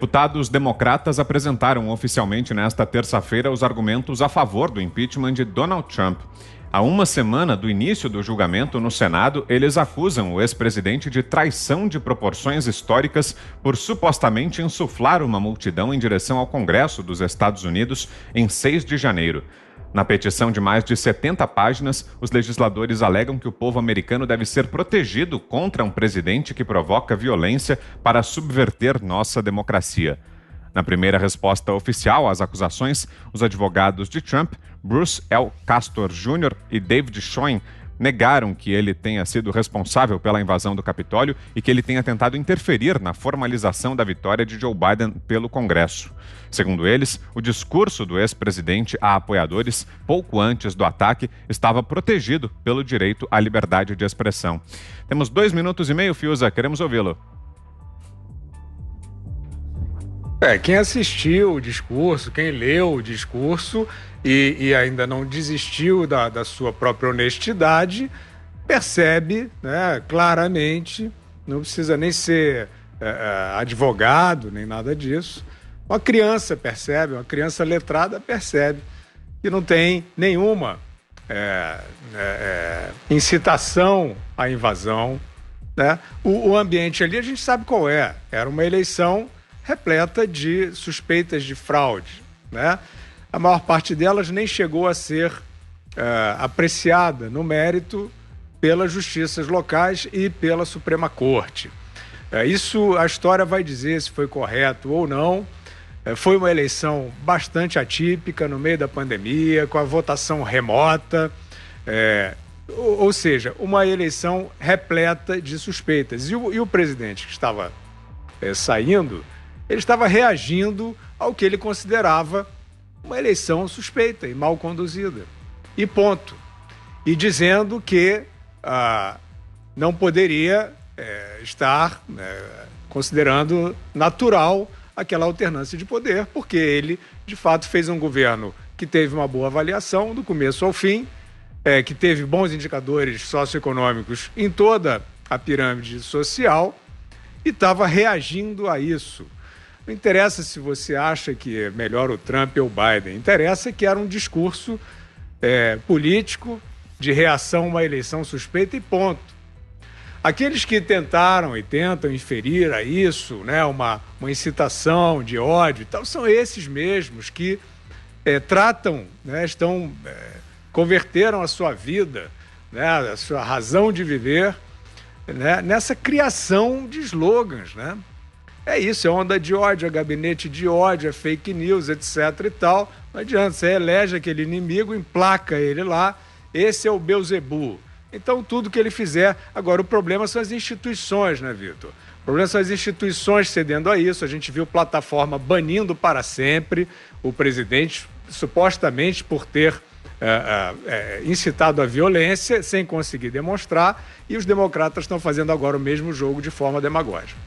Deputados democratas apresentaram oficialmente nesta terça-feira os argumentos a favor do impeachment de Donald Trump. Há uma semana do início do julgamento no Senado, eles acusam o ex-presidente de traição de proporções históricas por supostamente insuflar uma multidão em direção ao Congresso dos Estados Unidos em 6 de janeiro. Na petição de mais de 70 páginas, os legisladores alegam que o povo americano deve ser protegido contra um presidente que provoca violência para subverter nossa democracia. Na primeira resposta oficial às acusações, os advogados de Trump, Bruce L. Castor Jr. e David Schoen, negaram que ele tenha sido responsável pela invasão do Capitólio e que ele tenha tentado interferir na formalização da vitória de Joe Biden pelo Congresso. Segundo eles, o discurso do ex-presidente a apoiadores, pouco antes do ataque, estava protegido pelo direito à liberdade de expressão. Temos 2 minutos e meio, Fiuza, queremos ouvi-lo. Quem assistiu o discurso, quem leu o discurso e ainda não desistiu da sua própria honestidade, percebe, né, claramente, não precisa nem ser advogado, nem nada disso. Uma criança percebe, uma criança letrada percebe que não tem nenhuma incitação à invasão, né? O ambiente ali a gente sabe qual é. Era uma eleição repleta de suspeitas de fraude, né? A maior parte delas nem chegou a ser apreciada no mérito pelas justiças locais e pela Suprema Corte. Isso a história vai dizer se foi correto ou não. Foi uma eleição bastante atípica no meio da pandemia, com a votação remota, ou seja, uma eleição repleta de suspeitas. E o presidente que estava saindo, ele estava reagindo ao que ele considerava uma eleição suspeita e mal conduzida. E ponto. E dizendo que não poderia estar considerando natural aquela alternância de poder, porque ele, de fato, fez um governo que teve uma boa avaliação do começo ao fim, que teve bons indicadores socioeconômicos em toda a pirâmide social e estava reagindo a isso. Não interessa se você acha que é melhor o Trump ou o Biden, interessa que era um discurso político de reação a uma eleição suspeita e ponto. Aqueles que tentaram e tentam inferir a isso, né, uma incitação de ódio e tal, são esses mesmos que tratam, né, converteram a sua vida, né, a sua razão de viver, né, nessa criação de slogans, né? É isso, é onda de ódio, é gabinete de ódio, é fake news, etc e tal. Não adianta, você elege aquele inimigo, emplaca ele lá, esse é o Beelzebub. Então, tudo que ele fizer... Agora, o problema são as instituições, né, Vitor? O problema são as instituições cedendo a isso. A gente viu plataforma banindo para sempre o presidente, supostamente por ter incitado a violência, sem conseguir demonstrar, e os democratas estão fazendo agora o mesmo jogo de forma demagógica.